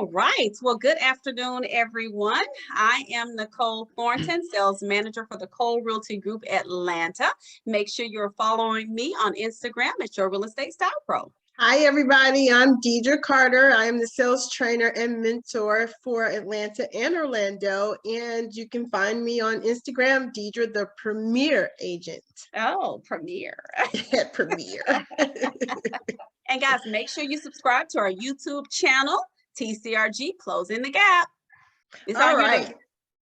All right. Well, good afternoon, everyone. I am Nicole Thornton, Sales Manager for the Cole Realty Group Atlanta. Make sure you're following me on Instagram at Your Real Estate Style Pro. Hi, everybody. I'm Dedra Carter. I am the sales trainer and mentor for Atlanta and Orlando. And you can find me on Instagram, Dedra, the Premier Agent. Oh, Premier. Premier. And guys, make sure you subscribe to our YouTube channel, TCRG Closing the Gap. All right.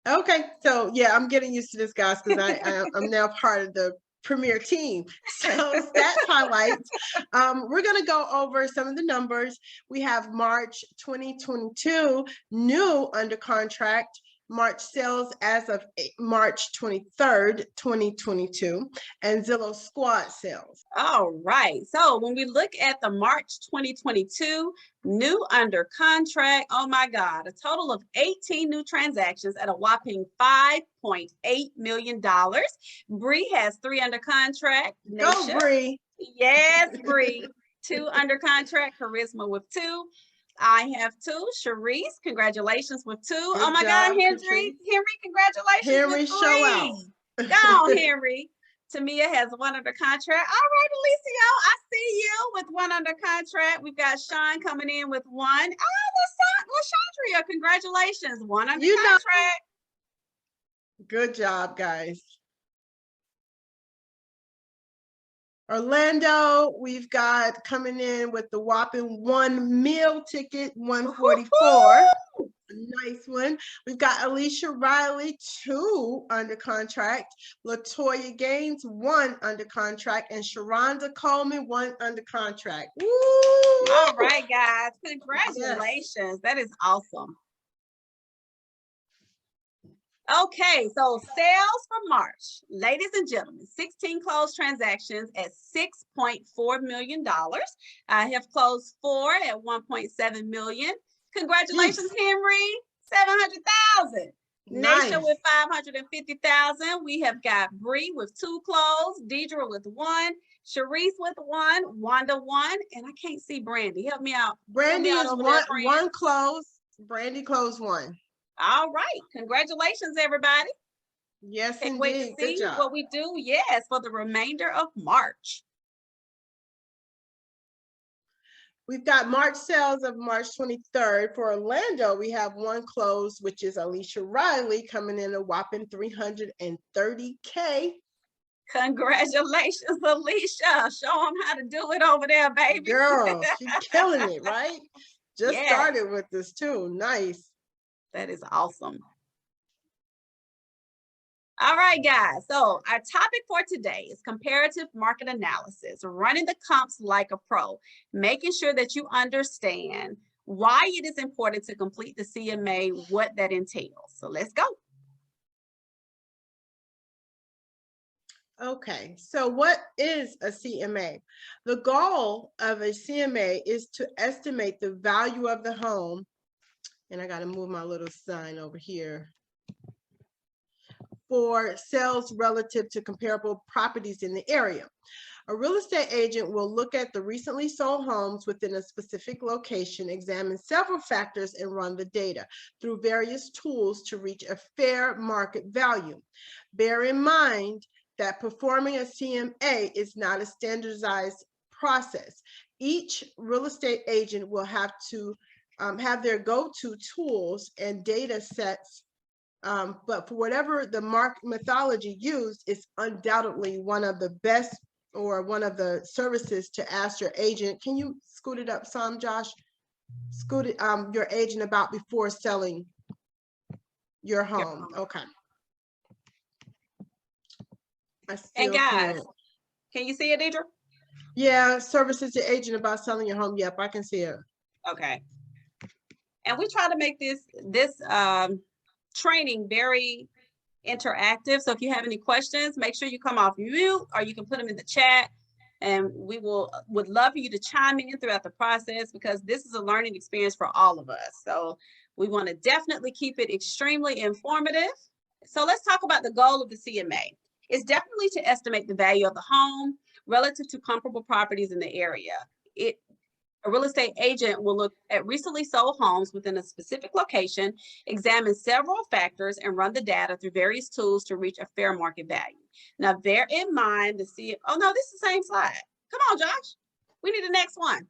Okay. So, yeah, I'm getting used to this, guys, because I'm now part of the Premier team. So stats highlights. We're going to go over some of the numbers. We have March 2022 new under contract, March sales as of March 23rd, 2022, and Zillow squad sales. All right. So when we look at the March 2022 new under contract, oh my God, a total of 18 new transactions at a whopping $5.8 million. Bree has 3 under contract. Naysha. Go, Bree. Yes, Bree. 2 under contract. Charisma with 2. I have 2. Sharice, congratulations with 2. Good oh my job, God, Henry, congratulations Henry, with 3. show out. Go on, Henry. Tamia has 1 under contract. All right, Alicio, I see you with 1 under contract. We've got Sean coming in with 1. Oh, LaShandria, congratulations, 1 under contract. Good job, guys. Orlando, we've got coming in with the whopping 1 meal ticket, 144. Nice one. We've got Alicia Riley, 2 under contract. Latoya Gaines, 1 under contract. And Sharonda Coleman, 1 under contract. Woo! All right, guys. Congratulations. Yes. That is awesome. Okay, so sales for March, ladies and gentlemen, 16 closed transactions at $6.4 million. I have closed 4 at $1.7 million. Congratulations, Henry, 700,000. Nice. Naysha with 550,000. We have got Bree with 2 closed, Dedra with 1, Sharice with 1, Wanda 1, and I can't see Brandy. Help me out. Brandy is one closed. Brandy closed 1. All right. Congratulations, everybody. Yes, Can't indeed. wait to see what we do, yes, for the remainder of March. We've got March sales of March 23rd. For Orlando, we have 1 closed, which is Alicia Riley coming in a whopping $330K. Congratulations, Alicia. Show them how to do it over there, baby. Girl, she's killing it, right? Just started with this too. Nice. That is awesome. All right, guys. So our topic for today is comparative market analysis, running the comps like a pro, making sure that you understand why it is important to complete the CMA, what that entails. So let's go. Okay, so what is a CMA? The goal of a CMA is to estimate the value of the home. And I got to move my little sign over here. For sales relative to comparable properties in the area. A real estate agent will look at the recently sold homes within a specific location, examine several factors, and run the data through various tools to reach a fair market value. Bear in mind that performing a CMA is not a standardized process. Each real estate agent will have to have their go-to tools and data sets, but for whatever the market methodology used, is undoubtedly one of the best or one of the services to ask your agent. Can you scoot it up some, Josh? Scoot it, your agent about before selling your home. Okay. And guys, can you see it, Dedra? Yeah, services to agent about selling your home. Yep, I can see it. Okay. And we try to make this training very interactive. So if you have any questions, make sure you come off mute or you can put them in the chat. And we would love for you to chime in throughout the process because this is a learning experience for all of us. So we want to definitely keep it extremely informative. So let's talk about the goal of the CMA. It's definitely to estimate the value of the home relative to comparable properties in the area. A real estate agent will look at recently sold homes within a specific location, examine several factors, and run the data through various tools to reach a fair market value. Now, bear in mind oh no, this is the same slide. Come on, Josh. We need the next one.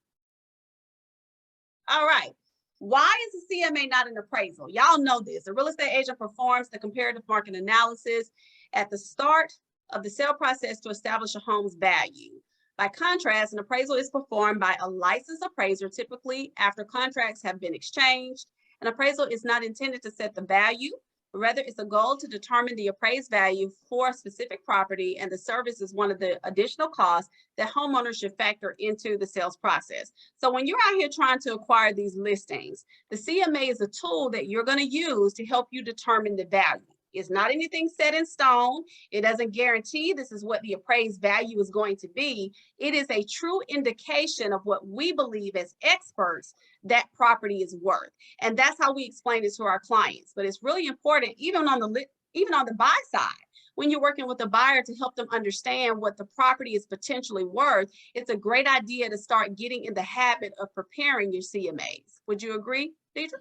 All right. Why is the CMA not an appraisal? Y'all know this. A real estate agent performs the comparative market analysis at the start of the sale process to establish a home's value. By contrast, an appraisal is performed by a licensed appraiser, typically after contracts have been exchanged. An appraisal is not intended to set the value, but rather it's a goal to determine the appraised value for a specific property, and the service is one of the additional costs that homeowners should factor into the sales process. So when you're out here trying to acquire these listings, the CMA is a tool that you're going to use to help you determine the value. It's not anything set in stone. It doesn't guarantee this is what the appraised value is going to be. It is a true indication of what we believe as experts that property is worth. And that's how we explain it to our clients. But it's really important, even on the buy side, when you're working with a buyer, to help them understand what the property is potentially worth. It's a great idea to start getting in the habit of preparing your CMAs. Would you agree, Dedra?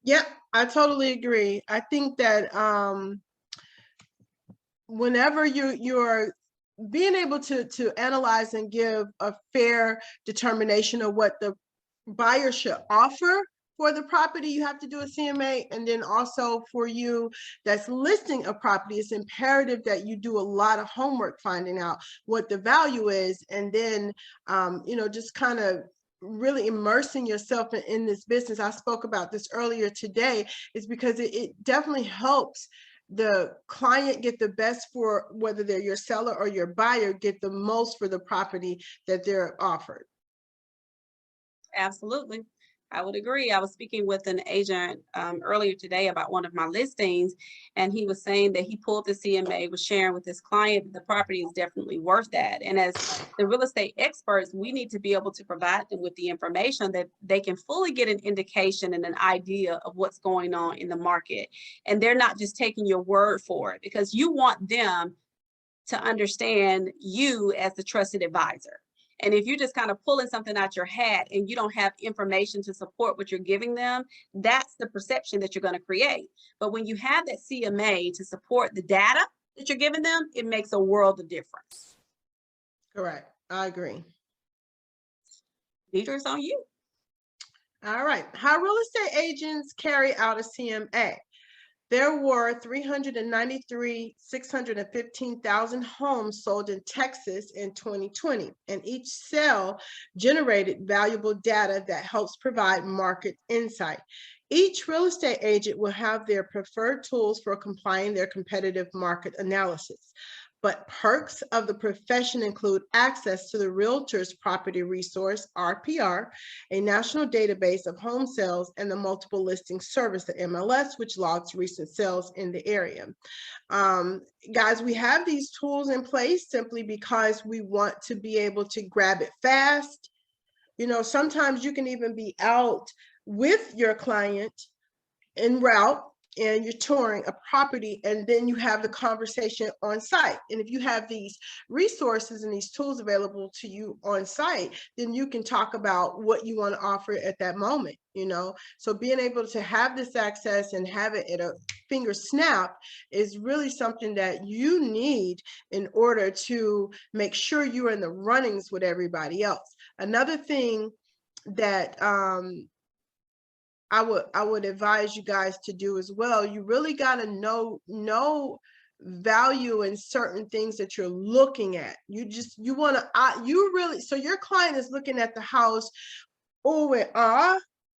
Yep, I totally agree. I think that whenever you're being able to analyze and give a fair determination of what the buyer should offer for the property, you have to do a CMA. And then also for you that's listing a property, it's imperative that you do a lot of homework finding out what the value is, and then just kind of really immersing yourself in this business. I spoke about this earlier today, is because it definitely helps the client get the best for, whether they're your seller or your buyer, get the most for the property that they're offered. Absolutely. I would agree. I was speaking with an agent earlier today about one of my listings, and he was saying that he pulled the CMA, was sharing with his client that the property is definitely worth that. And as the real estate experts, we need to be able to provide them with the information that they can fully get an indication and an idea of what's going on in the market. And they're not just taking your word for it, because you want them to understand you as the trusted advisor. And if you're just kind of pulling something out your hat and you don't have information to support what you're giving them, that's the perception that you're going to create. But when you have that CMA to support the data that you're giving them, it makes a world of difference. Correct. I agree. Dedra, it's on you. All right. How real estate agents carry out a CMA. There were 615,000 homes sold in Texas in 2020, and each sale generated valuable data that helps provide market insight. Each real estate agent will have their preferred tools for complying their competitive market analysis. But perks of the profession include access to the Realtor's Property Resource, RPR, a national database of home sales, and the Multiple Listing Service, the MLS, which logs recent sales in the area. Guys, we have these tools in place simply because we want to be able to grab it fast. Sometimes you can even be out with your client en route, and you're touring a property, and then you have the conversation on site. And if you have these resources and these tools available to you on site, then you can talk about what you want to offer at that moment, So being able to have this access and have it at a finger snap is really something that you need in order to make sure you're in the runnings with everybody else. Another thing that I would advise you guys to do as well. You really got to know value in certain things that you're looking at. So your client is looking at the house.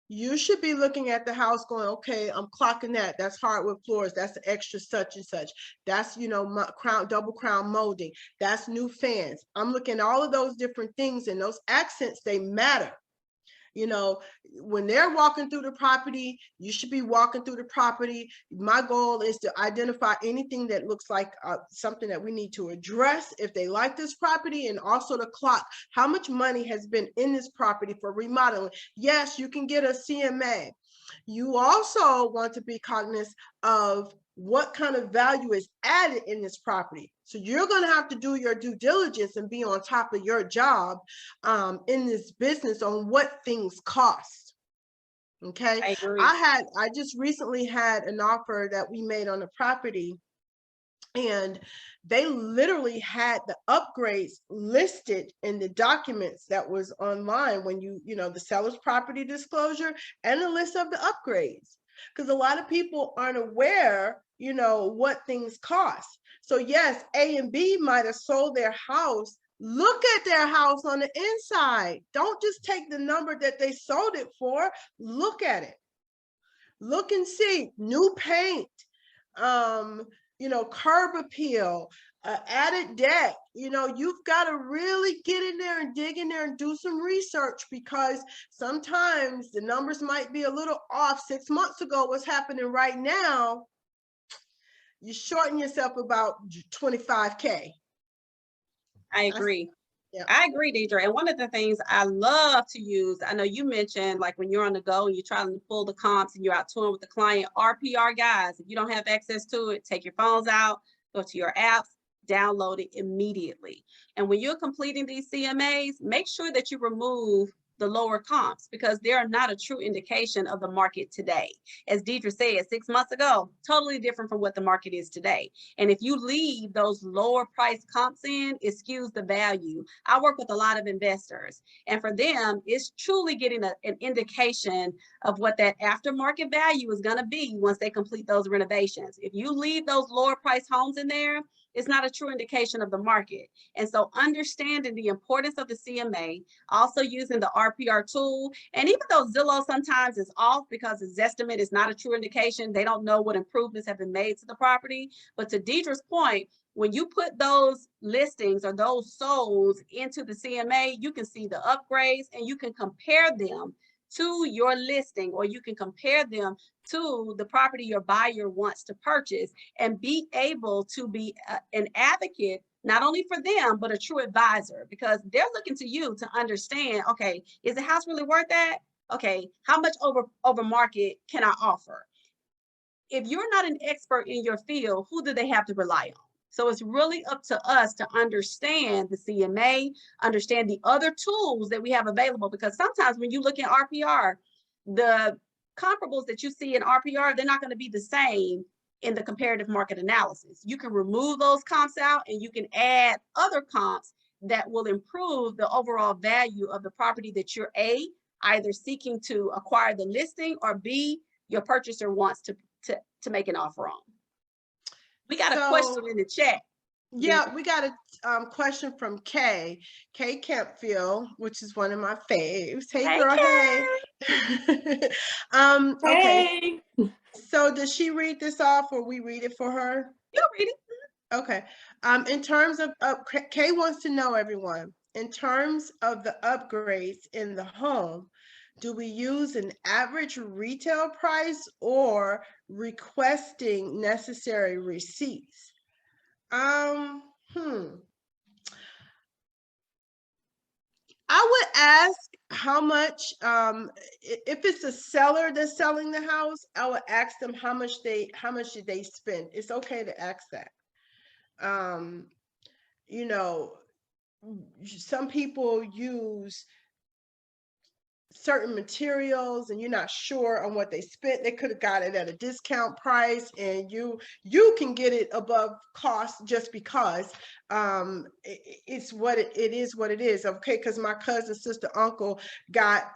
You should be looking at the house going, okay, I'm clocking that. That's hardwood floors. That's the extra such and such. That's, double crown molding. That's new fans. I'm looking at all of those different things, and those accents, they matter. When they're walking through the property, you should be walking through the property. My goal is to identify anything that looks like something that we need to address if they like this property, and also to clock how much money has been in this property for remodeling. Yes, you can get a CMA. You also want to be cognizant of what kind of value is added in this property. So you're going to have to do your due diligence and be on top of your job in this business on what things cost. Okay. I agree. I just recently had an offer that we made on a property, and they literally had the upgrades listed in the documents that was online when you know, the seller's property disclosure and the list of the upgrades. Because a lot of people aren't aware, you know, what things cost. So yes, A and B might have sold their house. Look at their house on the inside. Don't just take the number that they sold it for. Look at it. Look and see. New paint, you know, curb appeal, added deck. You know, you've got to really get in there and dig in there and do some research, because sometimes the numbers might be a little off. 6 months ago, what's happening right now, you shorten yourself about 25K. I agree. Yeah. I agree, Dedra. And one of the things I love to use, I know you mentioned, like when you're on the go and you're trying to pull the comps and you're out touring with the client, RPR guys, if you don't have access to it, take your phones out, go to your apps, download it immediately. And when you're completing these CMAs, make sure that you remove the lower comps, because they are not a true indication of the market today. As Dedra said, 6 months ago, totally different from what the market is today. And if you leave those lower price comps in, it skews the value. I work with a lot of investors, and for them, it's truly getting an indication of what that aftermarket value is going to be once they complete those renovations. If you leave those lower price homes in there, it's not a true indication of the market. And so understanding the importance of the CMA, also using the RPR tool, and even though Zillow sometimes is off because its estimate is not a true indication, they don't know what improvements have been made to the property. But to Dedra's point, when you put those listings or those solds into the CMA, you can see the upgrades and you can compare them to your listing, or you can compare them to the property your buyer wants to purchase, and be able to be an advocate, not only for them, but a true advisor, because they're looking to you to understand, okay, is the house really worth that? Okay, how much over market can I offer? If you're not an expert in your field, who do they have to rely on? So it's really up to us to understand the CMA, understand the other tools that we have available, because sometimes when you look at RPR, the comparables that you see in RPR, they're not going to be the same in the comparative market analysis. You can remove those comps out and you can add other comps that will improve the overall value of the property that you're either seeking to acquire the listing, or B, your purchaser wants to make an offer on. We got a question in the chat. Yeah, we got a question from Kay Campfield, which is one of my faves. Hey girl, hey. Okay. So does she read this off, or we read it for her? You'll read it. Okay. In terms of Kay wants to know, everyone, in terms of the upgrades in the home, do we use an average retail price or requesting necessary receipts? I would ask how much, if it's a seller that's selling the house, I would ask them how much did they spend. It's okay to ask that. You know, some people use certain materials and you're not sure on what they spent. They could have got it at a discount price, and you can get it above cost just because it's what it is what it is. Okay, because my cousin, sister, uncle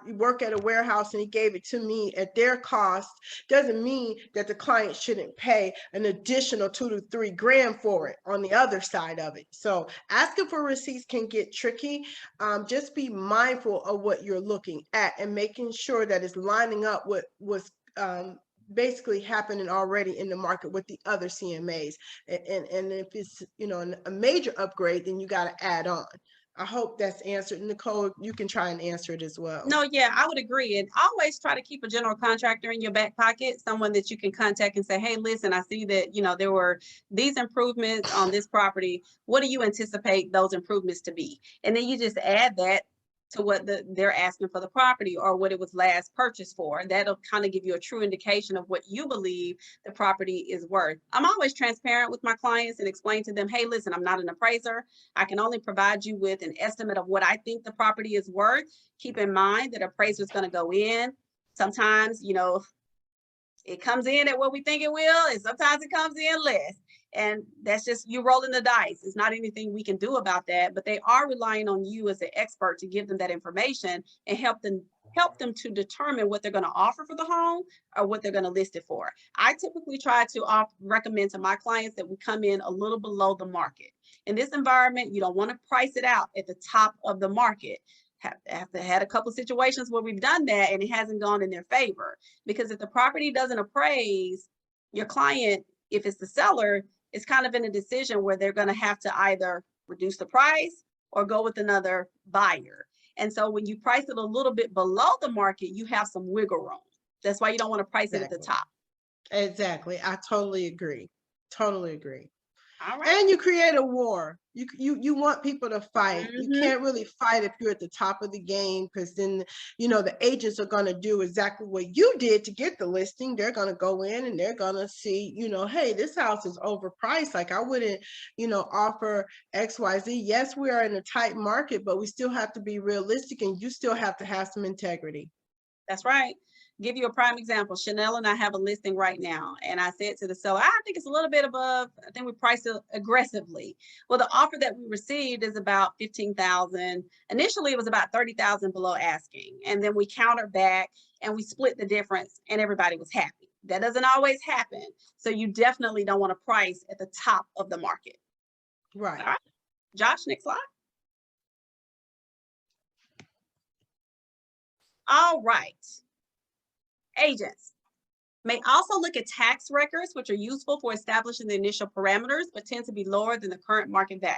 work at a warehouse and he gave it to me at their cost, doesn't mean that the client shouldn't pay an additional $2 to $3 grand for it on the other side of it. So asking for receipts can get tricky. Just be mindful of what you're looking at and making sure that it's lining up with what's basically happening already in the market with the other CMAs. And if it's, you know, a major upgrade, then you got to add on. I hope that's answered. Nicole, you can try and answer it as well. No, yeah, I would agree. And always try to keep a general contractor in your back pocket, someone that you can contact and say, hey, listen, I see that, you know, there were these improvements on this property. What do you anticipate those improvements to be? And then you just add that to what they're asking for the property or what it was last purchased for. That'll kind of give you a true indication of what you believe the property is worth. I'm always transparent with my clients and explain to them, hey, listen, I'm not an appraiser. I can only provide you with an estimate of what I think the property is worth. Keep in mind that appraiser is going to go in. Sometimes, you know, it comes in at what we think it will, and sometimes it comes in less. And that's just you rolling the dice. It's not anything we can do about that, but they are relying on you as an expert to give them that information and help them to determine what they're going to offer for the home or what they're going to list it for. I typically try to recommend to my clients that we come in a little below the market. In this environment, you don't want to price it out at the top of the market. Have had a couple of situations where we've done that and it hasn't gone in their favor, because if the property doesn't appraise, your client, if it's the seller, is kind of in a decision where they're going to have to either reduce the price or go with another buyer. And so when you price it a little bit below the market, you have some wiggle room. That's why you don't want to price it at the top. Exactly. I totally agree. Totally agree. All right. And you create a war. You want people to fight. You can't really fight if you're at the top of the game, because then, you know, the agents are going to do exactly what you did to get the listing. They're going to go in and they're going to see, you know, hey, this house is overpriced. Like, I wouldn't, you know, offer XYZ. Yes, we are in a tight market, but we still have to be realistic, and you still have to have some integrity. That's right. Give you a prime example. Chanel and I have a listing right now, and I said to the seller, I think it's a little bit above. I think we priced it aggressively. Well, the offer that we received is about $15,000. Initially, it was about $30,000 below asking, and then we countered back and we split the difference, and everybody was happy. That doesn't always happen, so you definitely don't want to price at the top of the market. Right. All right, Josh, next slide. All right. Agents may also look at tax records, which are useful for establishing the initial parameters, but tend to be lower than the current market value.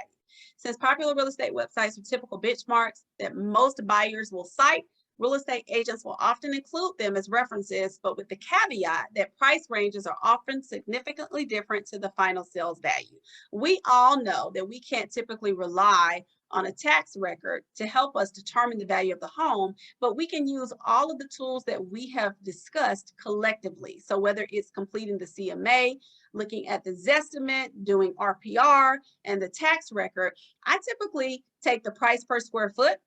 Since popular real estate websites are typical benchmarks that most buyers will cite, real estate agents will often include them as references, but with the caveat that price ranges are often significantly different to the final sales value. We all know that we can't typically rely on a tax record to help us determine the value of the home, but we can use all of the tools that we have discussed collectively. So whether it's completing the CMA, looking at the Zestimate, doing RPR, and the tax record, I typically take the price per square foot.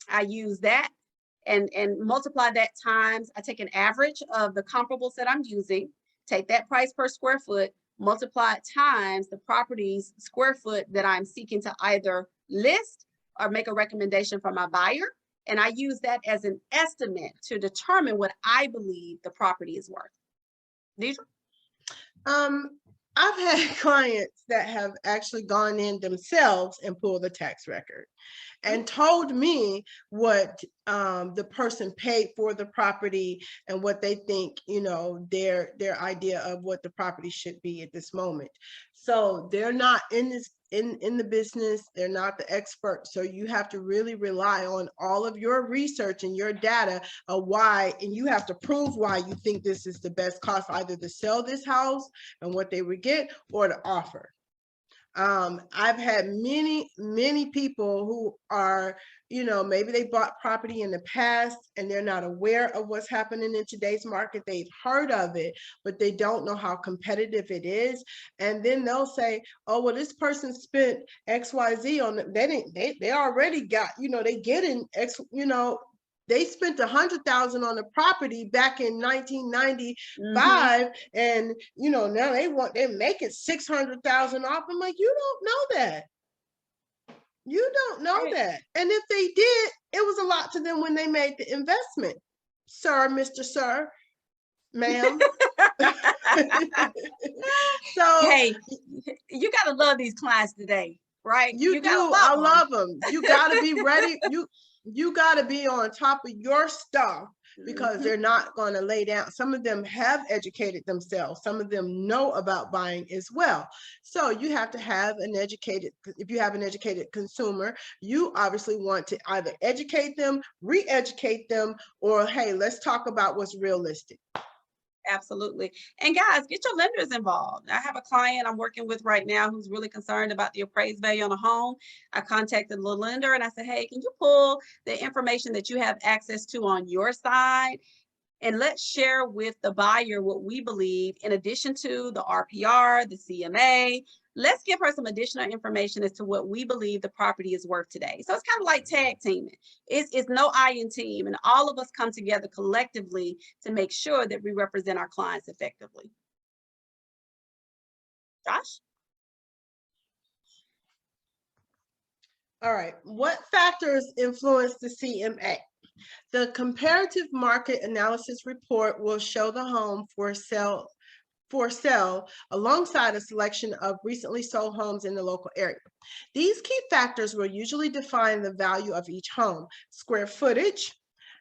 I use that and multiply that times, I take an average of the comparables that I'm using, take that price per square foot, multiply it times the property's square foot that I'm seeking to either list or make a recommendation for my buyer. And I use that as an estimate to determine what I believe the property is worth. Dedra? I've had clients that have actually gone in themselves and pulled the tax record and told me what the person paid for the property and what they think, you know, their idea of what the property should be at this moment. So they're not in this in the business, they're not the expert. So you have to really rely on all of your research and your data of why, and you have to prove why you think this is the best cost, either to sell this house and what they would get, or to offer. I've had many people who are, you know, maybe they bought property in the past and they're not aware of what's happening in today's market. They've heard of it, but they don't know how competitive it is. And then they'll say, oh, well, this person spent XYZ on it. They already got, you know, they getting X, you know, they spent $100,000 on the property back in 1995, and you know now they're making $600,000 off. I'm like, you don't know that. You don't know that. And if they did, it was a lot to them when they made the investment, sir, Mr. Sir, ma'am. So hey, you gotta love these clients today, right? You do. I love them. You gotta be ready. You got to be on top of your stuff, because they're not going to lay down. Some of them have educated themselves. Some of them know about buying as well. So you have to have an educated, if you have an educated consumer, you obviously want to either educate them, re-educate them, or, hey, let's talk about what's realistic. Absolutely. And guys, get your lenders involved. I have a client I'm working with right now who's really concerned about the appraised value on a home. I contacted the lender and I said, hey, can you pull the information that you have access to on your side? And let's share with the buyer what we believe, in addition to the RPR, the CMA. Let's give her some additional information as to what we believe the property is worth today. So it's kind of like tag teaming. It's no I in team, and all of us come together collectively to make sure that we represent our clients effectively. Josh? All right. What factors influence the CMA? The comparative market analysis report will show the home for sale alongside a selection of recently sold homes in the local area. These key factors will usually define the value of each home. Square footage.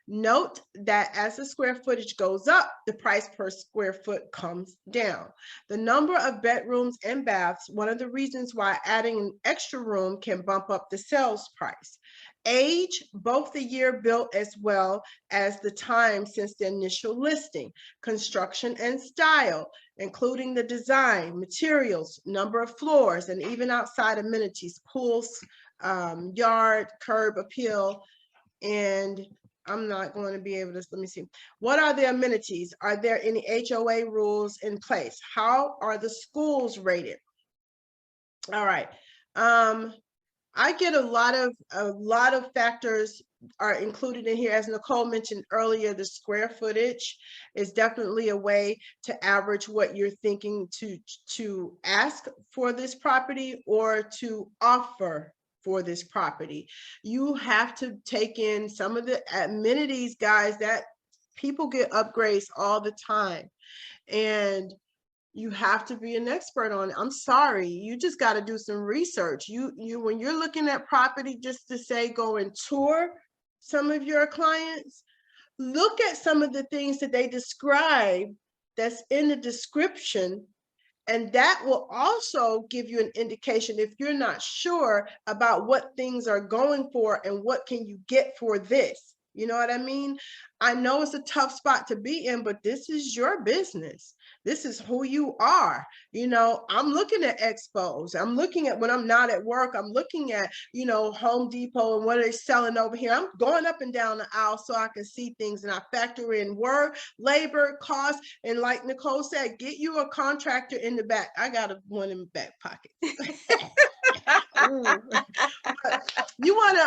Note that as the square footage goes up, the price per square foot comes down. The number of bedrooms and baths, one of the reasons why adding an extra room can bump up the sales price. Age, both the year built as well as the time since the initial listing. Construction and style, including the design, materials, number of floors, and even outside amenities, pools, yard, curb appeal, and I'm not going to be able to, let me see. What are the amenities? Are there any HOA rules in place? How are the schools rated? All right. I get a lot of factors are included in here. As Nicole mentioned earlier, the square footage is definitely a way to average what you're thinking to ask for this property or to offer for this property. You have to take in some of the amenities, guys, that people get upgrades all the time. And you have to be an expert on it. I'm sorry, you just got to do some research. You when you're looking at property, just to say go and tour some of your clients, look at some of the things that they describe that's in the description, and that will also give you an indication if you're not sure about what things are going for and what can you get for this. You know what I mean? I know it's a tough spot to be in, but this is your business. This is who you are. You know, I'm looking at expos. I'm looking at, when I'm not at work, I'm looking at, you know, Home Depot and what are they selling over here. I'm going up and down the aisle so I can see things, and I factor in work, labor, cost, and like Nicole said, get you a contractor in the back. I got one in the back pocket. You want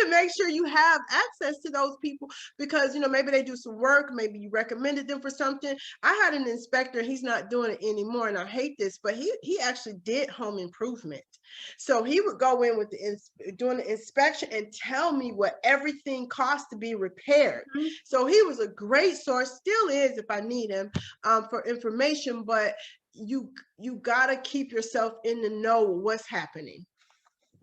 to make sure you have access to those people, because, you know, maybe they do some work, maybe you recommended them for something. I had an inspector, he's not doing it anymore, and I hate this, but he actually did home improvement. So he would go in with doing the inspection and tell me what everything costs to be repaired. So he was a great source, still is if I need him for information, but you got to keep yourself in the know what's happening.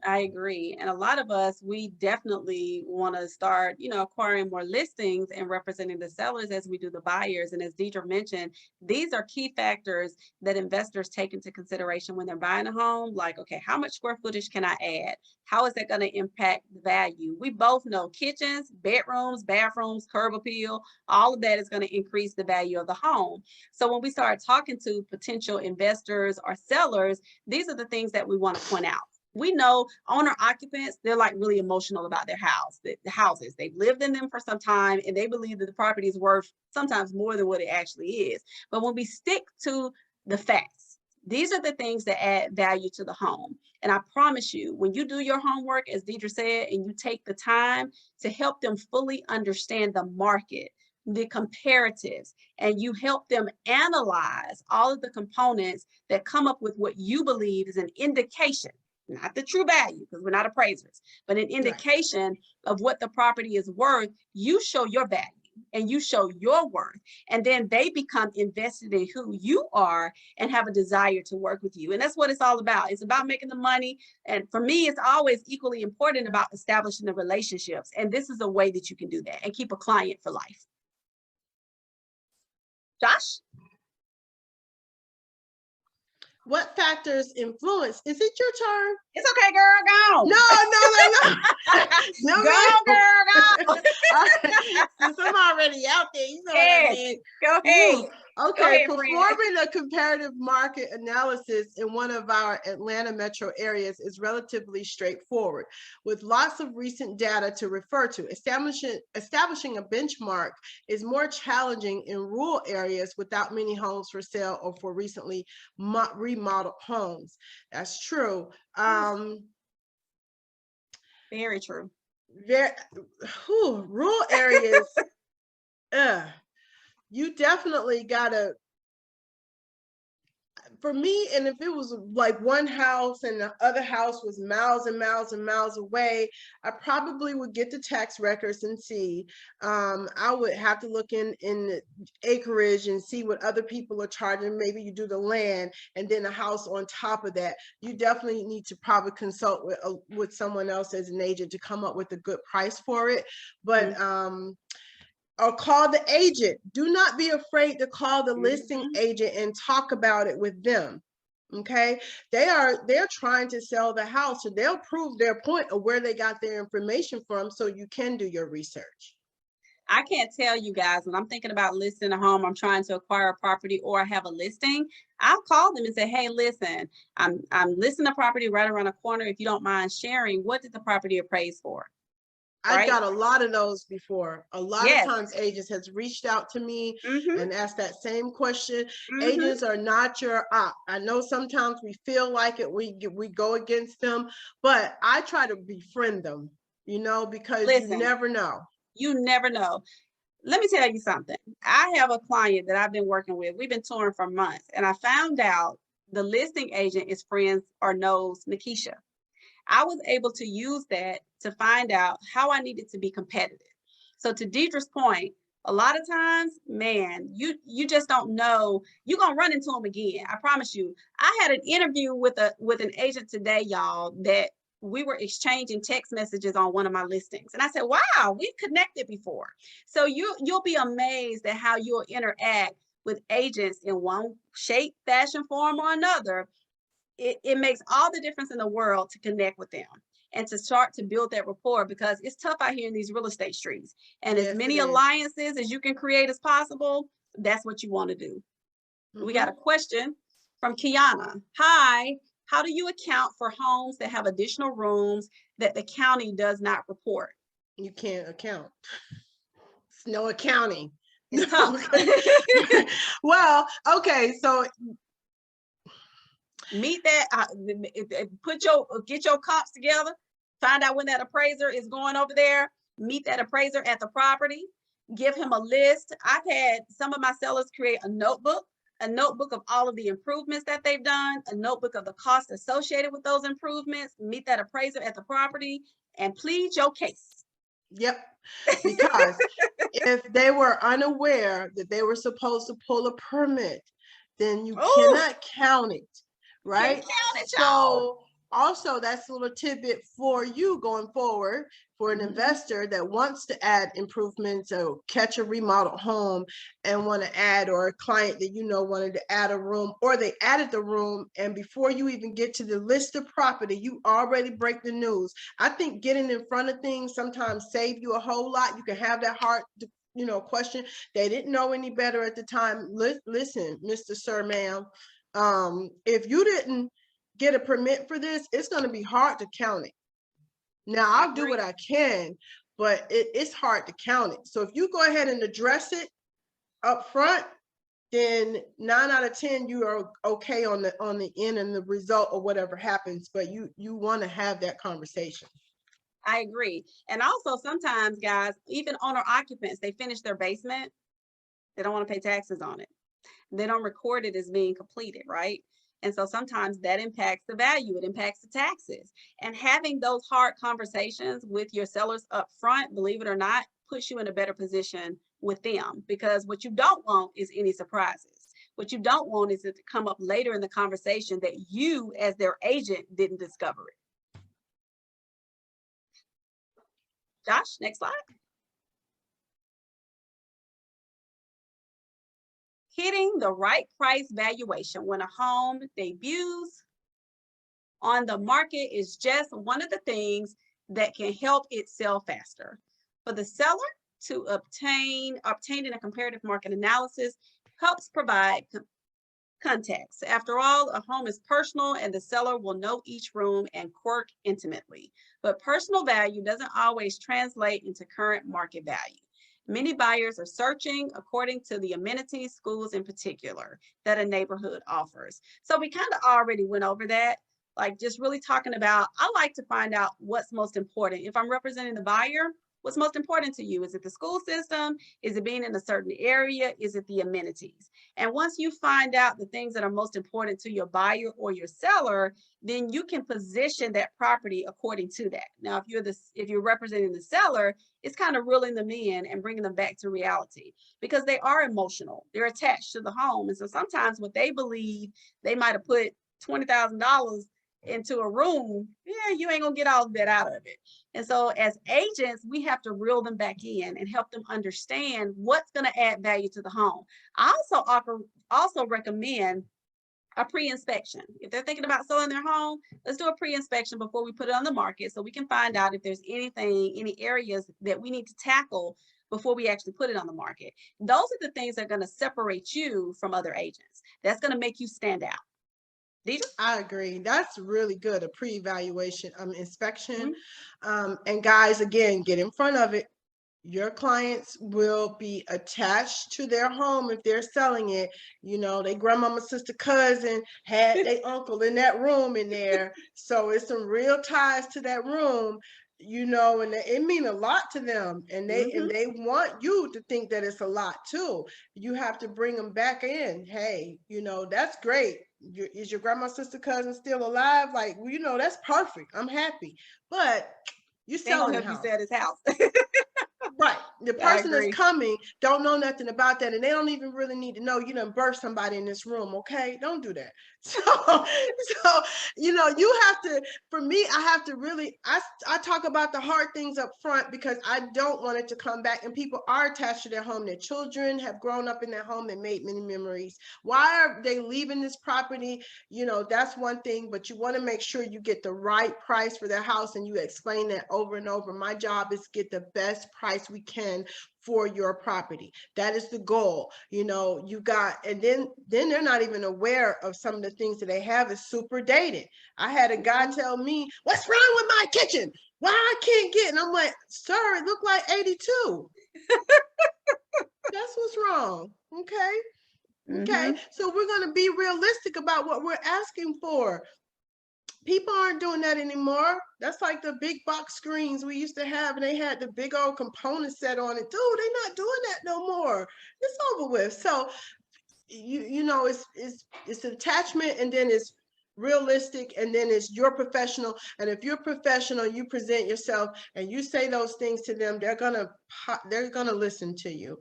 I agree. And a lot of us, we definitely want to start, you know, acquiring more listings and representing the sellers as we do the buyers. And as Dedra mentioned, these are key factors that investors take into consideration when they're buying a home. Like, okay, how much square footage can I add? How is that going to impact the value? We both know kitchens, bedrooms, bathrooms, curb appeal, all of that is going to increase the value of the home. So when we start talking to potential investors or sellers, these are the things that we want to point out. We know owner occupants, they're like really emotional about their house, the houses. They've lived in them for some time, and they believe that the property is worth sometimes more than what it actually is. But when we stick to the facts, these are the things that add value to the home. And I promise you, when you do your homework, as Dedra said, and you take the time to help them fully understand the market, the comparatives, and you help them analyze all of the components that come up with what you believe is an indication, not the true value, because we're not appraisers, but an indication of what the property is worth, you show your value and you show your worth. And then they become invested in who you are and have a desire to work with you. And that's what it's all about. It's about making the money. And for me, it's always equally important about establishing the relationships. And this is a way that you can do that and keep a client for life. Josh? What factors influence? Is it your turn? It's okay, girl. Go. No, Go, girl. Go. Since I'm already out there, you know what I mean. Go ahead. Okay, Go ahead, performing a comparative market analysis in one of our Atlanta metro areas is relatively straightforward, with lots of recent data to refer to. Establishing a benchmark is more challenging in rural areas without many homes for sale or for recently remodeled homes. That's true. Very true. Rural areas, you definitely gotta, for me, and if it was like one house and the other house was miles and miles and miles away, I probably would get the tax records and see. I would have to look in the acreage and see what other people are charging. Maybe you do the land and then a house on top of that. You definitely need to probably consult with someone else as an agent to come up with a good price for it. But or call the agent. Do not be afraid to call the listing agent and talk about it with them. Okay, they're trying to sell the house, so they'll prove their point of where they got their information from, so you can do your research. I can't tell you guys, when I'm thinking about listing a home, I'm trying to acquire a property, or I have a listing, I'll call them and say, hey, listen, I'm listing a property right around the corner. If you don't mind sharing, what did the property appraise for? I got a lot of those before. A lot of times agents has reached out to me and asked that same question. Agents are not your op. I know sometimes we feel like it, we go against them, but I try to befriend them, you know, because you never know. You never know. Let me tell you something. I have a client that I've been working with. We've been touring for months, and I found out the listing agent is friends or knows Nikisha. I was able to use that to find out how I needed to be competitive. So to Dedra's point, a lot of times, man, you just don't know. You're gonna run into them again. I promise you. I had an interview with an agent today, y'all, that we were exchanging text messages on one of my listings. And I said, wow, we've connected before. So you'll be amazed at how you'll interact with agents in one shape, fashion, form, or another. It makes all the difference in the world to connect with them and to start to build that rapport, because it's tough out here in these real estate streets. And as many alliances as you can create as possible, that's what you want to do. We got a question from Kiana. Hi, how do you account for homes that have additional rooms that the county does not report? You can't account. It's no accounting. It's tough. Well, okay, so meet that, get your comps together, find out when that appraiser is going over there, meet that appraiser at the property, give him a list. I've had some of my sellers create a notebook of all of the improvements that they've done, a notebook of the costs associated with those improvements, meet that appraiser at the property, and plead your case. Yep, because if they were unaware that they were supposed to pull a permit, then you cannot count it. Right? So also, that's a little tidbit for you going forward, for an investor that wants to add improvements or catch a remodeled home and want to add, or a client that you know wanted to add a room, or they added the room, and before you even get to the list of property, you already break the news. I think getting in front of things sometimes save you a whole lot. You can have that heart, you know, question. They didn't know any better at the time. Listen, Mr. Sir, ma'am, if you didn't get a permit for this, it's going to be hard to count it. Now, I'll do what I can, but it's hard to count it. So if you go ahead and address it up front, then 9 out of 10 you are okay on the end and the result or whatever happens. But you want to have that conversation. I agree. And also sometimes, guys, even owner occupants, they finish their basement, they don't want to pay taxes on it. They don't record it as being completed, right? And so sometimes that impacts the value, it impacts the taxes. And having those hard conversations with your sellers up front, believe it or not, puts you in a better position with them, because what you don't want is any surprises. What you don't want is it to come up later in the conversation that you, as their agent, didn't discover it. Josh, next slide. Hitting the right price valuation when a home debuts on the market is just one of the things that can help it sell faster. For the seller to obtaining a comparative market analysis helps provide context. After all, a home is personal and the seller will know each room and quirk intimately. But personal value doesn't always translate into current market value. Many buyers are searching according to the amenities, schools in particular, that a neighborhood offers. So we kind of already went over that, like just really talking about, I like to find out what's most important. If I'm representing the buyer, what's most important to you? Is it the school system? Is it being in a certain area? Is it the amenities? And once you find out the things that are most important to your buyer or your seller, then you can position that property according to that. Now, if you're representing the seller, it's kind of reeling them in and bringing them back to reality because they are emotional. They're attached to the home. And so sometimes what they believe they might have put $20,000 into a room, yeah, you ain't gonna get all of that out of it. And so as agents, we have to reel them back in and help them understand what's going to add value to the home. I also recommend a pre-inspection. If they're thinking about selling their home, let's do a pre-inspection before we put it on the market so we can find out if there's any areas that we need to tackle before we actually put it on the market. Those are the things that are going to separate you from other agents. That's going to make you stand out. Dedra? I agree. That's really good. A pre-evaluation inspection. And guys, again, get in front of it. Your clients will be attached to their home if they're selling it. You know, they grandmama, sister, cousin had their uncle in that room in there. So it's some real ties to that room, you know, and it mean a lot to them. And they want you to think that it's a lot too. You have to bring them back in. Hey, you know, that's great. Is your grandma, sister, cousin still alive? Like, well, you know, that's perfect. I'm happy. But you selling the house. You sell his house. Right. The person that's coming don't know nothing about that, and they don't even really need to know you done birthed somebody in this room. Okay, don't do that. So you know, you have to. For me, I have to really. I talk about the hard things up front because I don't want it to come back. And people are attached to their home. Their children have grown up in their home and made many memories. Why are they leaving this property? You know, that's one thing. But you want to make sure you get the right price for their house, and you explain that over and over. My job is to get the best price we can for your property. That is the goal. You know, you got, and then they're not even aware of some of the things that they have is super dated. I had a guy tell me, "What's wrong with my kitchen? Why I can't get?" And I'm like, "Sir, it looked like 82." That's what's wrong. Okay. So we're going to be realistic about what we're asking for. People aren't doing that anymore. That's like the big box screens we used to have, and they had the big old component set on it. Dude, they're not doing that no more. It's over with. So you know, it's attachment, and then it's realistic, and then it's you're professional. And if you're professional, you present yourself and you say those things to them, they're gonna listen to you.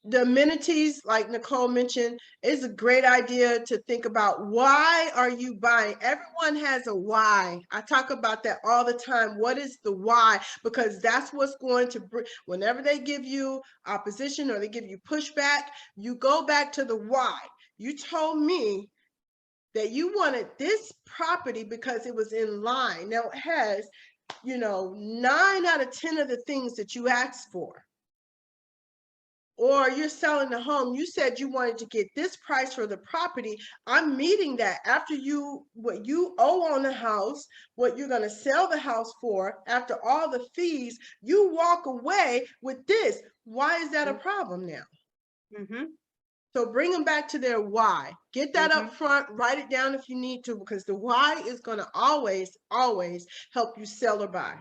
The amenities, like Nicole mentioned, is a great idea to think about. Why are you buying? Everyone has a why. I talk about that all the time. What is the why? Because that's what's going to bring, whenever they give you opposition or they give you pushback, you go back to the why. You told me that you wanted this property because it was in line. Now it has, you know, 9 out of 10 of the things that you asked for. Or you're selling the home, you said you wanted to get this price for the property. I'm meeting that after what you owe on the house, what you're going to sell the house for, after all the fees, you walk away with this. Why is that a problem now? So bring them back to their why. Get that up front, write it down if you need to, because the why is going to always help you sell or buy.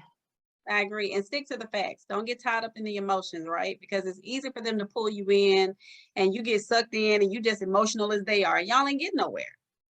I agree. And stick to the facts. Don't get tied up in the emotions, right? Because it's easy for them to pull you in and you get sucked in and you just emotional as they are. Y'all ain't getting nowhere.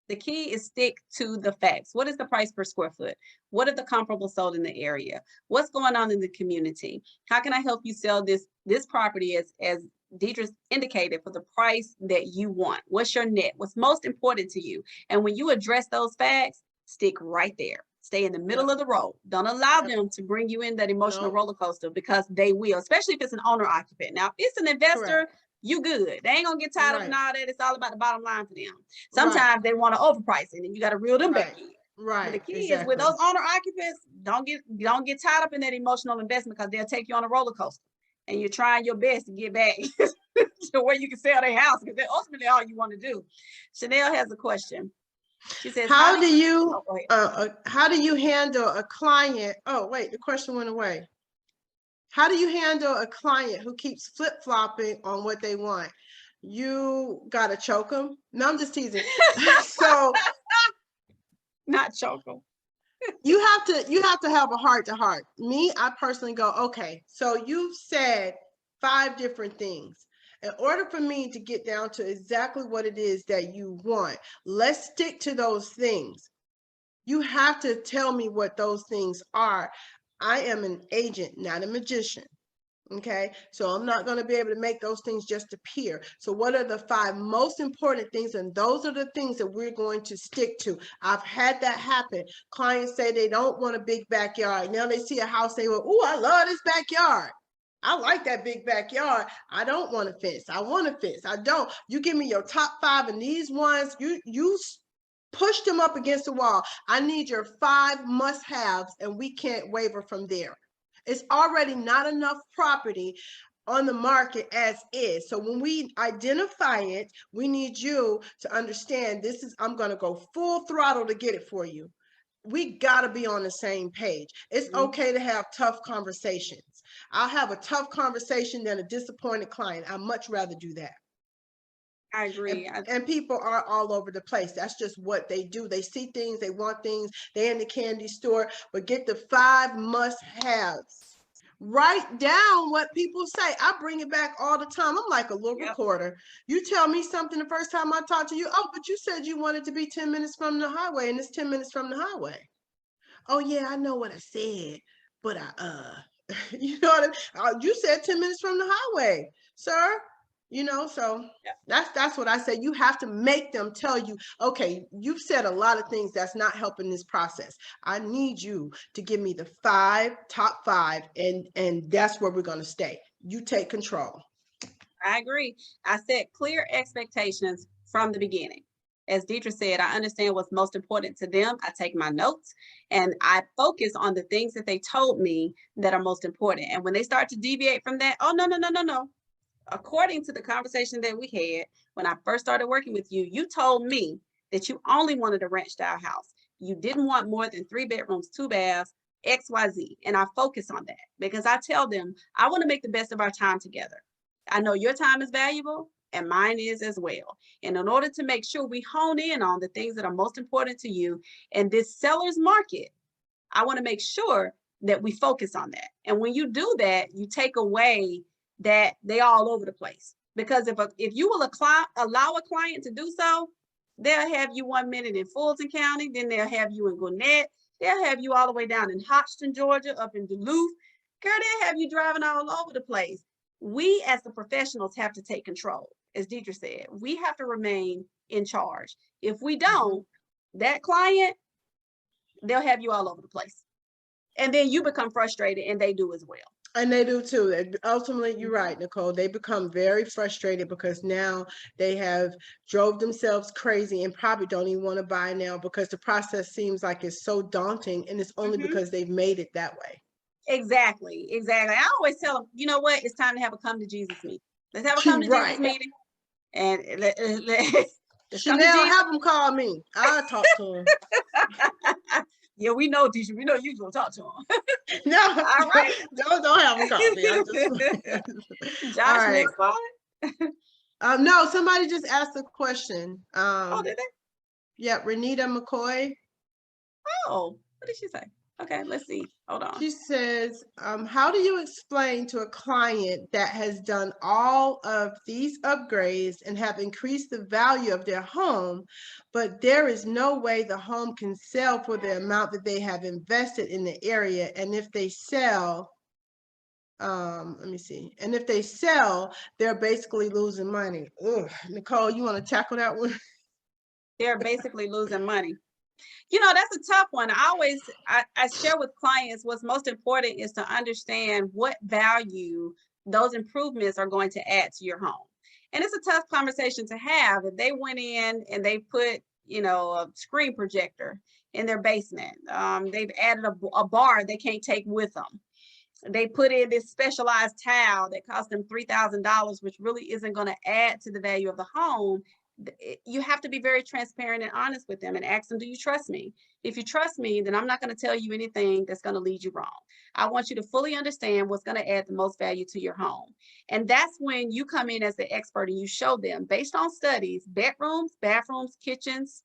The key is stick to the facts. What is the price per square foot? What are the comparables sold in the area? What's going on in the community? How can I help you sell this property as Dedra's indicated, for the price that you want? What's your net? What's most important to you? And when you address those facts, stick right there. Stay in the middle of the road. Don't allow them to bring you in that emotional roller coaster, because they will, especially if it's an owner occupant. Now, if it's an investor, you good. They ain't gonna get tied up in Right. all that. It's all about the bottom line for them. Right. Sometimes they want to overprice it, and you got to reel them back Right. in. But the Right. key is with Exactly. those owner occupants, don't get tied up in that emotional investment, because they'll take you on a roller coaster, and you're trying your best to get back to where you can sell their house, because that's ultimately all you want to do. Chanel has a question. She says, how do you handle a client? Oh, wait, the question went away. How do you handle a client who keeps flip-flopping on what they want? You gotta choke them. No, I'm just teasing. So not choke them. you have to have a heart-to-heart. Me, I personally go, okay, so you've said 5 different things. In order for me to get down to exactly what it is that you want, let's stick to those things. You have to tell me what those things are. I am an agent, not a magician. Okay, so I'm not going to be able to make those things just appear. So what are the 5 most important things? And those are the things that we're going to stick to. I've had that happen. Clients say they don't want a big backyard. Now they see a house, they go, oh, I love this backyard. I like that big backyard. I don't want a fence. I want a fence. I don't. You give me your top 5 and these ones, you push them up against the wall. I need your 5 must-haves, and we can't waver from there. It's already not enough property on the market as is. So when we identify it, we need you to understand this is, I'm going to go full throttle to get it for you. We got to be on the same page. It's okay to have tough conversations. I'll have a tough conversation than a disappointed client. I'd much rather do that. I agree. And people are all over the place. That's just what they do. They see things, they want things, they're in the candy store, but get the 5 must-haves. Write down what people say. I bring it back all the time. I'm like a little recorder. You tell me something the first time I talk to you, oh, but you said you wanted to be 10 minutes from the highway, and it's 10 minutes from the highway. Oh yeah, I know what I said, but you know what I mean? You said 10 minutes from the highway, sir. You know, so that's what I say. You have to make them tell you, okay, you've said a lot of things that's not helping this process. I need you to give me the top 5, and that's where we're going to stay. You take control. I agree. I set clear expectations from the beginning. As Dedra said, I understand what's most important to them. I take my notes and I focus on the things that they told me that are most important. And when they start to deviate from that, oh, no. According to the conversation that we had, when I first started working with you, you told me that you only wanted a ranch style house. You didn't want more than 3 bedrooms, 2 baths, XYZ. And I focus on that because I tell them, I want to make the best of our time together. I know your time is valuable and mine is as well. And in order to make sure we hone in on the things that are most important to you in this seller's market, I want to make sure that we focus on that. And when you do that, you take away that they all over the place. Because if you will allow a client to do so, they'll have you 1 minute in Fulton County, then they'll have you in Gwinnett, they'll have you all the way down in Hodgson, Georgia, up in Duluth. Girl, they'll have you driving all over the place. We as the professionals have to take control. As Dedra said, we have to remain in charge. If we don't, that client, they'll have you all over the place. And then you become frustrated, and they do as well. And they do too. Ultimately, you're right, Nicole. They become very frustrated because now they have drove themselves crazy and probably don't even want to buy now because the process seems like it's so daunting, and it's only because they've made it that way. Exactly. I always tell them, you know what? It's time to have a come to Jesus meeting. Let's have a come to Jesus meeting. And Chanel, have them call me. I'll talk to him. Yeah, we know, Dedra. We know you gonna talk to him. No, all right. Don't have them call me. I'm just... Josh, right. Next slide. No, somebody just asked a question. Oh, did they? Yeah, Renita McCoy. Oh, what did she say? Okay, let's see. Hold on. She says, how do you explain to a client that has done all of these upgrades and have increased the value of their home, but there is no way the home can sell for the amount that they have invested in the area? And if they sell, let me see. And if they sell, they're basically losing money. Ugh. Nicole, you want to tackle that one? They're basically losing money. You know, that's a tough one. I share with clients what's most important is to understand what value those improvements are going to add to your home. And it's a tough conversation to have. If they went in and they put, you know, a screen projector in their basement, they've added a bar they can't take with them. They put in this specialized tile that cost them $3,000, which really isn't going to add to the value of the home. You have to be very transparent and honest with them and ask them, do you trust me? If you trust me, then I'm not going to tell you anything that's going to lead you wrong. I want you to fully understand what's going to add the most value to your home. And that's when you come in as the expert and you show them, based on studies, bedrooms, bathrooms, kitchens,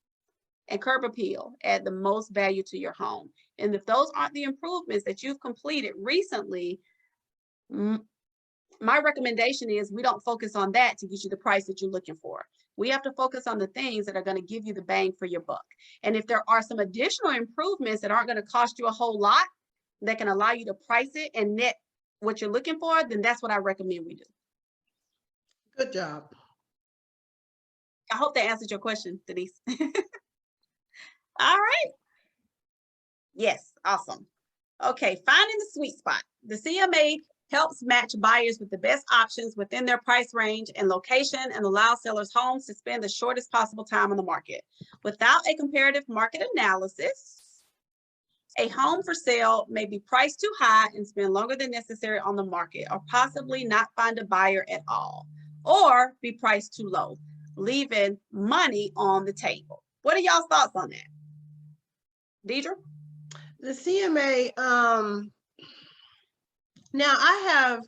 and curb appeal add the most value to your home. And if those aren't the improvements that you've completed recently, my recommendation is we don't focus on that to get you the price that you're looking for. We have to focus on the things that are going to give you the bang for your buck. And if there are some additional improvements that aren't going to cost you a whole lot, that can allow you to price it and net what you're looking for, then that's what I recommend we do. Good job. I hope that answered your question, Denise. All right. Yes, awesome. Okay, finding the sweet spot. The CMA helps match buyers with the best options within their price range and location and allows sellers' homes to spend the shortest possible time on the market. Without a comparative market analysis, a home for sale may be priced too high and spend longer than necessary on the market, or possibly not find a buyer at all, or be priced too low, leaving money on the table. What are y'all's thoughts on that? Dedra? The CMA, now I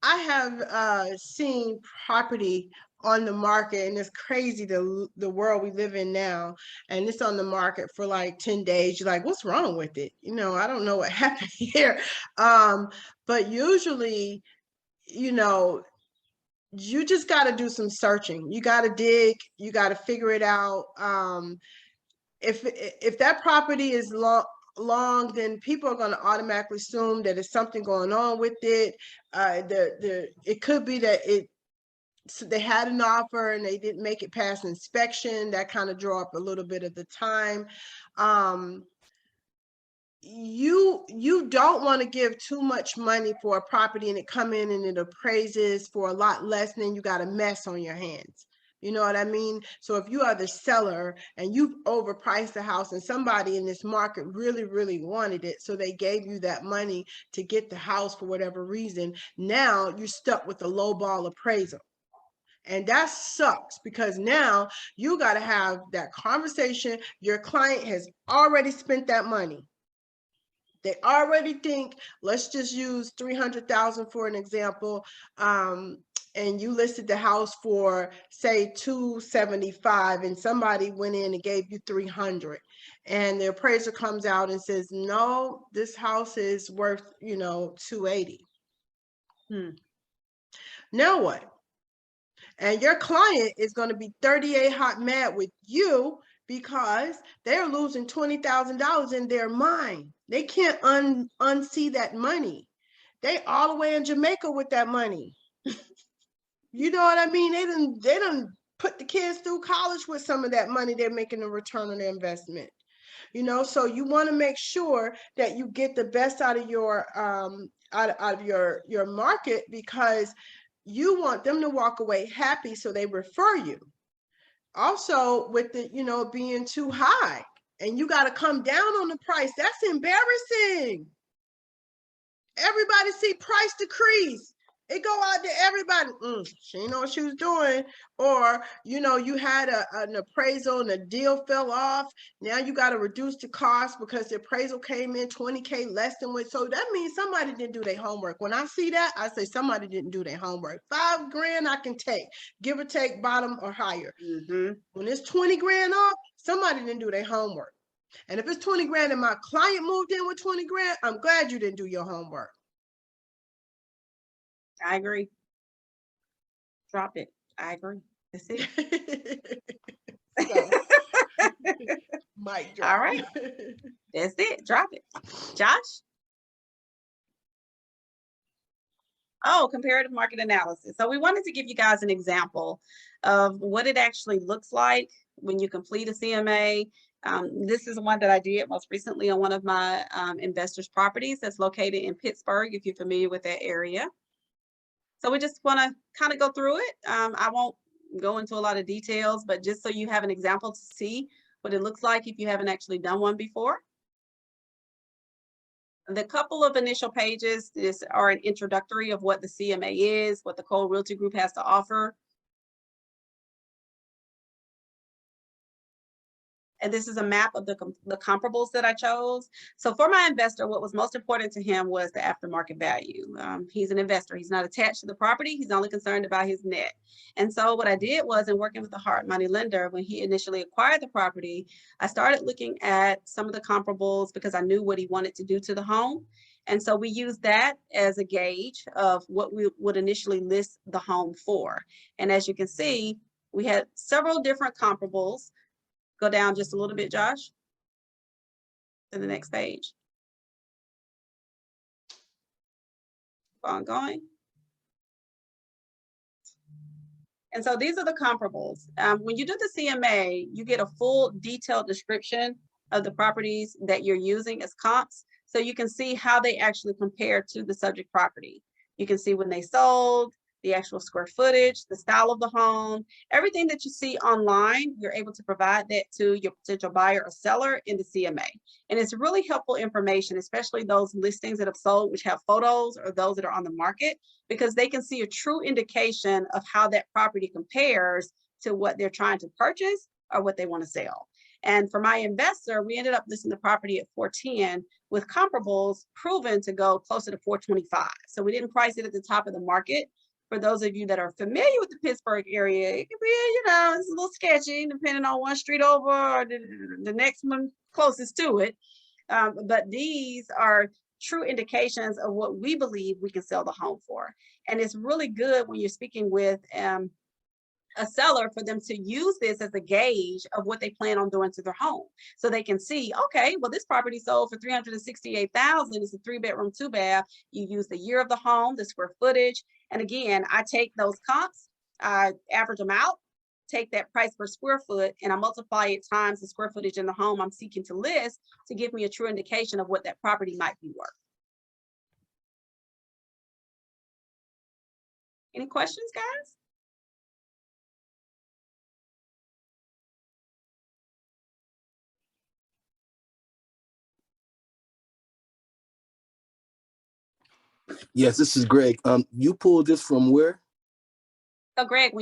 have seen property on the market, and it's crazy the world we live in now, and it's on the market for like 10 days. You're like, what's wrong with it? You know, I don't know what happened here. But usually, you know, you just got to do some searching. You got to dig, you got to figure it out. If that property is long, then people are going to automatically assume that there's something going on with it. It could be that they had an offer and they didn't make it past inspection. That kind of draw up a little bit of the time. You don't want to give too much money for a property and it come in and it appraises for a lot less, and then you got a mess on your hands. You know what I mean? So if you are the seller and you've overpriced the house and somebody in this market really, really wanted it, so they gave you that money to get the house for whatever reason, now you're stuck with a lowball appraisal. And that sucks, because now you got to have that conversation. Your client has already spent that money. They already think, let's just use 300,000 for an example. And you listed the house for, say, 275, and somebody went in and gave you 300, and the appraiser comes out and says, no, this house is worth, 280. Now what? And your client is going to be 38 hot mad with you because they're losing $20,000 in their mind. They can't unsee that money. They all the way in Jamaica with that money. You know what I mean? They done put the kids through college with some of that money. They're making a return on their investment. So you want to make sure that you get the best out of your your market, because you want them to walk away happy, so they refer you. Also, with the being too high, and you got to come down on the price. That's embarrassing. Everybody see price decrease. It go out to everybody. She didn't know what she was doing. Or, you had an appraisal and the deal fell off. Now you got to reduce the cost because the appraisal came in $20K less than what. So that means somebody didn't do their homework. When I see that, I say somebody didn't do their homework. $5,000 I can take, give or take, bottom or higher. When it's 20 grand off, somebody didn't do their homework. And if it's 20 grand and my client moved in with 20 grand, I'm glad you didn't do your homework. I agree. Drop it. I agree. That's it. Mic drop. All right. That's it. Drop it. Josh? Oh, comparative market analysis. So we wanted to give you guys an example of what it actually looks like when you complete a CMA. This is one that I did most recently on one of my investors' properties that's located in Pittsburgh, if you're familiar with that area. So we just want to kind of go through it. I won't go into a lot of details, but just so you have an example to see what it looks like if you haven't actually done one before. The couple of initial pages are an introductory of what the CMA is, what the Cole Realty Group has to offer. And this is a map of the comparables that I chose. So for my investor, what was most important to him was the aftermarket value. He's an investor. He's not attached to the property. He's only concerned about his net. And so what I did was, in working with a hard money lender, when he initially acquired the property, I started looking at some of the comparables because I knew what he wanted to do to the home. And so we used that as a gauge of what we would initially list the home for. And as you can see, we had several different comparables. Go down just a little bit, Josh, to the next page. Keep on going. And so these are the comparables. When you do the CMA, you get a full detailed description of the properties that you're using as comps. So you can see how they actually compare to the subject property. You can see when they sold, the actual square footage, the style of the home, everything that you see online, you're able to provide that to your potential buyer or seller in the CMA. And it's really helpful information, especially those listings that have sold, which have photos, or those that are on the market, because they can see a true indication of how that property compares to what they're trying to purchase or what they want to sell. And for my investor, we ended up listing the property at 410 with comparables proven to go closer to 425. So we didn't price it at the top of the market. For those of you that are familiar with the Pittsburgh area, it can be, it's a little sketchy depending on one street over or the next one closest to it. But these are true indications of what we believe we can sell the home for. And it's really good when you're speaking with a seller for them to use this as a gauge of what they plan on doing to their home. So they can see, okay, well, this property sold for $368,000. It's a 3-bedroom, 2-bath. You use the year of the home, the square footage. And again, I take those comps, I average them out, take that price per square foot, and I multiply it times the square footage in the home I'm seeking to list to give me a true indication of what that property might be worth. Any questions, guys? Yes, this is Greg. You pulled this from where? So Greg,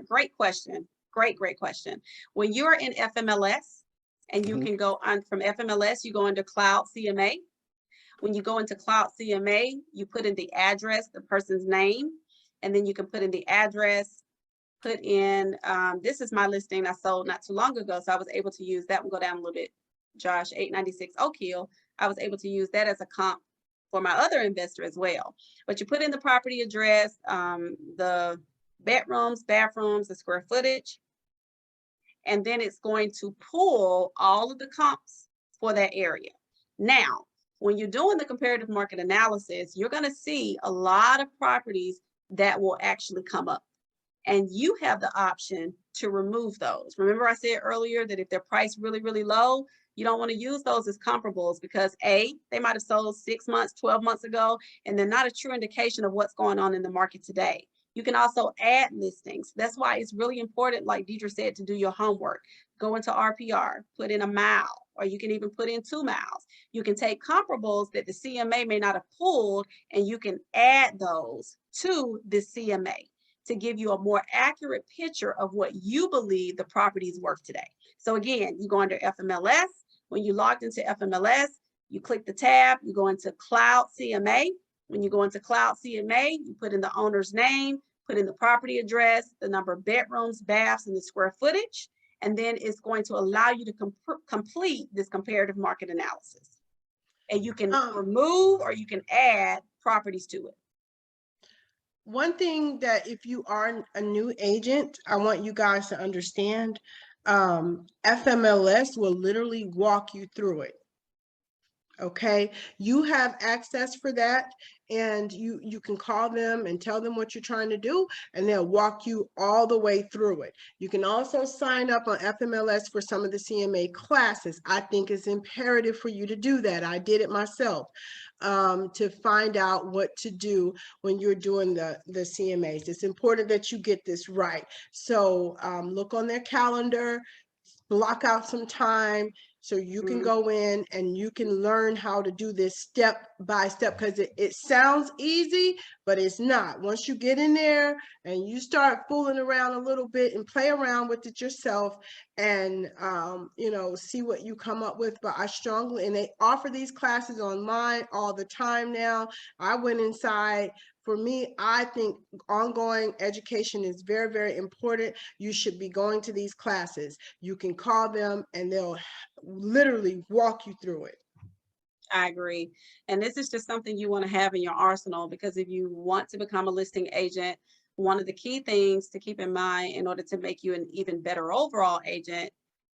great question. Great question. When you're in FMLS and you can go on from FMLS, you go into Cloud CMA. When you go into Cloud CMA, you put in the address, the person's name, and then you can put in the address, put in, this is my listing I sold not too long ago. So I was able to use that one. Go down a little bit, Josh, 896 Oak Hill. I was able to use that as a comp for my other investor as well. But you put in the property address, the bedrooms, bathrooms, the square footage, and then it's going to pull all of the comps for that area. Now, when you're doing the comparative market analysis, you're going to see a lot of properties that will actually come up, and you have the option to remove those. Remember I said earlier that if they're priced really, really low, you don't want to use those as comparables because A, they might have sold 6 months, 12 months ago, and they're not a true indication of what's going on in the market today. You can also add listings. That's why it's really important, like Dedra said, to do your homework. Go into RPR, put in a mile, or you can even put in 2 miles. You can take comparables that the CMA may not have pulled, and you can add those to the CMA to give you a more accurate picture of what you believe the property is worth today. So again, you go under FMLS. When you logged into FMLS, you click the tab, you go into Cloud CMA. When you go into Cloud CMA, you put in the owner's name, put in the property address, the number of bedrooms, baths, and the square footage. And then it's going to allow you to complete this comparative market analysis. And you can remove or you can add properties to it. One thing that if you are a new agent, I want you guys to understand, FMLS will literally walk you through it. Okay, you have access for that, and you can call them and tell them what you're trying to do, and they'll walk you all the way through it. You can also sign up on FMLS for some of the CMA classes. I think it's imperative for you to do that. I did it myself, to find out what to do when you're doing the CMAs. It's important that you get this right. So look on their calendar, block out some time so you can go in and you can learn how to do this step by step, because it sounds easy, but it's not. Once you get in there and you start fooling around a little bit and play around with it yourself, and you know, see what you come up with. But I strongly, and they offer these classes online all the time now. I went inside. For me, I think ongoing education is very, very important. You should be going to these classes. You can call them and they'll literally walk you through it. I agree. And this is just something you want to have in your arsenal, because if you want to become a listing agent, one of the key things to keep in mind in order to make you an even better overall agent,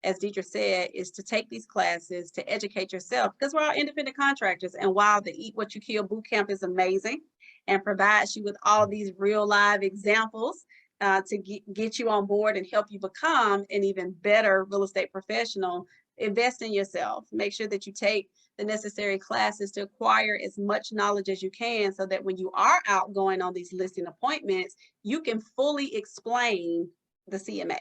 as Dedra said, is to take these classes to educate yourself, because we're all independent contractors. And while the Eat What You Kill boot camp is amazing and provides you with all these real live examples to get you on board and help you become an even better real estate professional, invest in yourself. Make sure that you take the necessary classes to acquire as much knowledge as you can, so that when you are out going on these listing appointments, you can fully explain the CMA.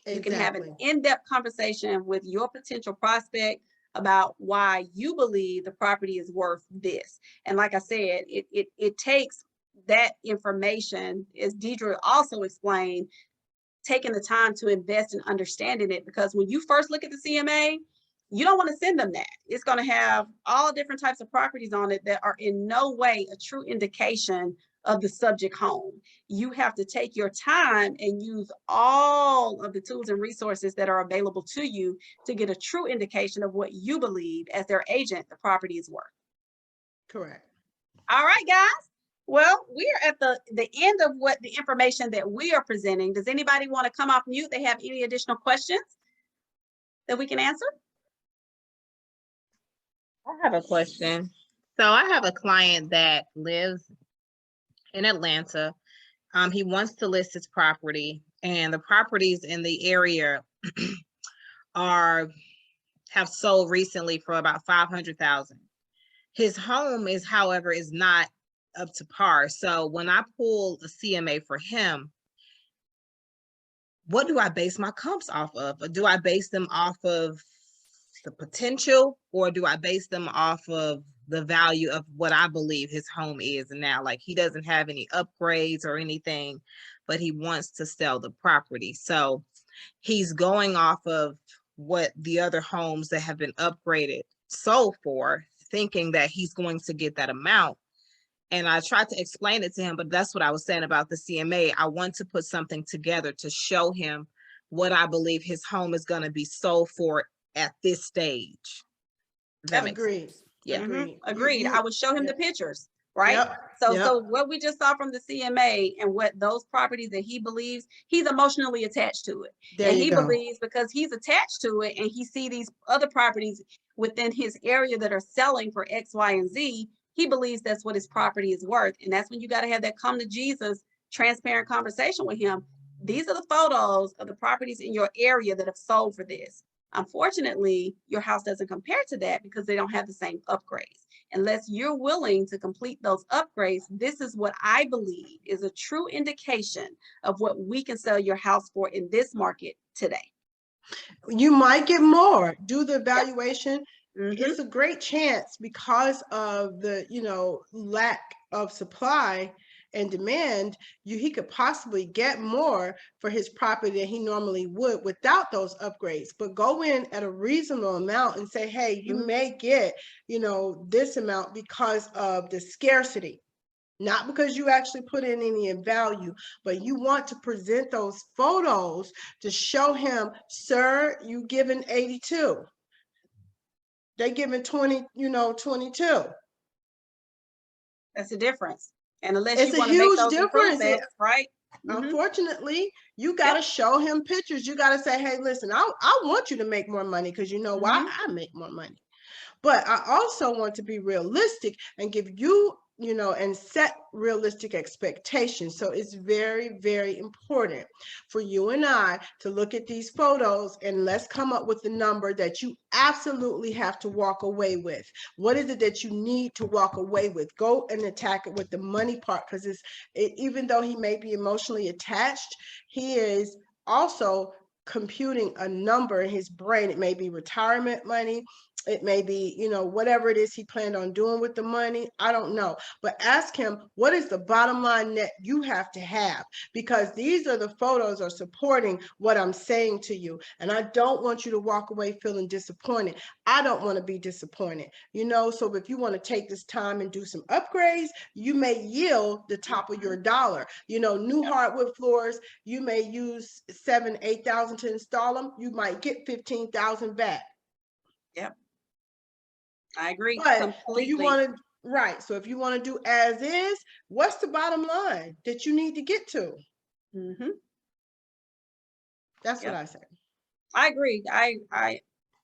Exactly. You can have an in-depth conversation with your potential prospect about why you believe the property is worth this. And like I said, it takes that information, as Dedra also explained, taking the time to invest in understanding it, because when you first look at the CMA, you don't want to send them that. It's going to have all different types of properties on it that are in no way a true indication of the subject home. You have to take your time and use all of the tools and resources that are available to you to get a true indication of what you believe as their agent the property is worth. Correct. All right, guys. Well, we are at the end of what the information that we are presenting. Does anybody want to come off mute? They have any additional questions that we can answer? I have a question. So I have a client that lives in Atlanta. He wants to list his property, and the properties in the area have sold recently for about $500,000. His home is, however, is not up to par. So when I pull the CMA for him, what do I base my comps off of? Or do I base them off of the potential, or do I base them off of the value of what I believe his home is now? Like, he doesn't have any upgrades or anything, but he wants to sell the property. So he's going off of what the other homes that have been upgraded sold for, thinking that he's going to get that amount. And I tried to explain it to him, but that's what I was saying about the CMA. I want to put something together to show him what I believe his home is going to be sold for at this stage. That makes sense. Yeah. Agreed. I would show him the pictures, right? Yep. So what we just saw from the CMA and what those properties that he believes, he's emotionally attached to it. There and you he go. believes, because he's attached to it and he see these other properties within his area that are selling for X, Y, and Z, he believes that's what his property is worth. And that's when you got to have that come to Jesus, transparent conversation with him. These are the photos of the properties in your area that have sold for this. Unfortunately, your house doesn't compare to that because they don't have the same upgrades. Unless you're willing to complete those upgrades, this is what I believe is a true indication of what we can sell your house for in this market today. You might get more. Do the evaluation. Mm-hmm. It's a great chance, because of the, lack of supply and demand, he could possibly get more for his property than he normally would without those upgrades. But go in at a reasonable amount and say, hey, you may get, this amount because of the scarcity. Not because you actually put in any value, but you want to present those photos to show him, sir, you given 82. They giving 20, 22. That's the difference. And unless It's you a want to make huge those difference. improvements, right? Unfortunately, you got to show him pictures. You got to say, hey, listen, I want you to make more money, because you know why? I make more money. But I also want to be realistic and give you, and set realistic expectations. So it's very, very important for you and I to look at these photos and let's come up with the number that you absolutely have to walk away with. What is it that you need to walk away with? Go and attack it with the money part, because even though he may be emotionally attached, he is also computing a number in his brain. It may be retirement money. It may be, whatever it is he planned on doing with the money. I don't know. But ask him, what is the bottom line net you have to have? Because these are the photos are supporting what I'm saying to you. And I don't want you to walk away feeling disappointed. I don't want to be disappointed. So if you want to take this time and do some upgrades, you may yield the top of your dollar. New hardwood floors, you may use $7,000-8,000 to install them. You might get $15,000 back. Yep. I agree But completely. do you want to, right? So if you want to do as is, what's the bottom line that you need to get to? Mm-hmm. That's what I say. I agree. I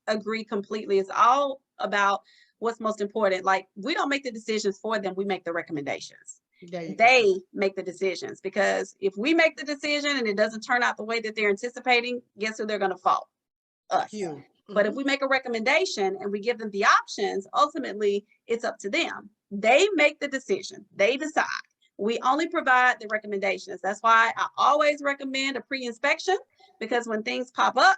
agree completely. It's all about what's most important. Like, we don't make the decisions for them. We make the recommendations. They make the decisions, because if we make the decision and it doesn't turn out the way that they're anticipating, guess who they're going to fault? Us. You. But if we make a recommendation and we give them the options, ultimately it's up to them. They make the decision. They decide. We only provide the recommendations. That's why I always recommend a pre-inspection, because when things pop up,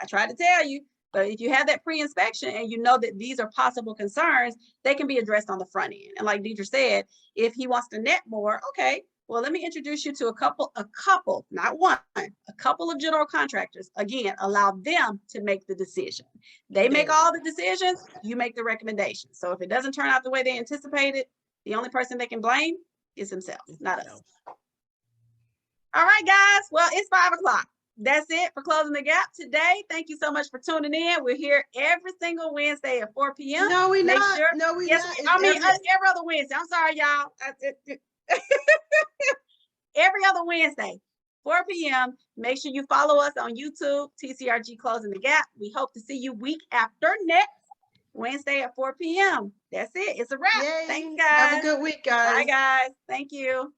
I try to tell you, but if you have that pre-inspection and you know that these are possible concerns, they can be addressed on the front end. And like Dedra said, if he wants to net more, okay, well, let me introduce you to a couple, not one, a couple of general contractors. Again, allow them to make the decision. They make all the decisions, you make the recommendations. So if it doesn't turn out the way they anticipated, the only person they can blame is themselves, not us. All right, guys. Well, it's 5 o'clock. That's it for Closing the Gap today. Thank you so much for tuning in. We're here every single Wednesday at 4 p.m. No, we're not. Sure. No, we're yes, not. every other Wednesday. I'm sorry, y'all. Every other Wednesday, 4 p.m. Make sure you follow us on YouTube, TCRG Closing the Gap. We hope to see you week after next Wednesday at 4 p.m. That's it. It's a wrap. Yay. Thanks, guys. Have a good week, guys. Bye, guys. Thank you.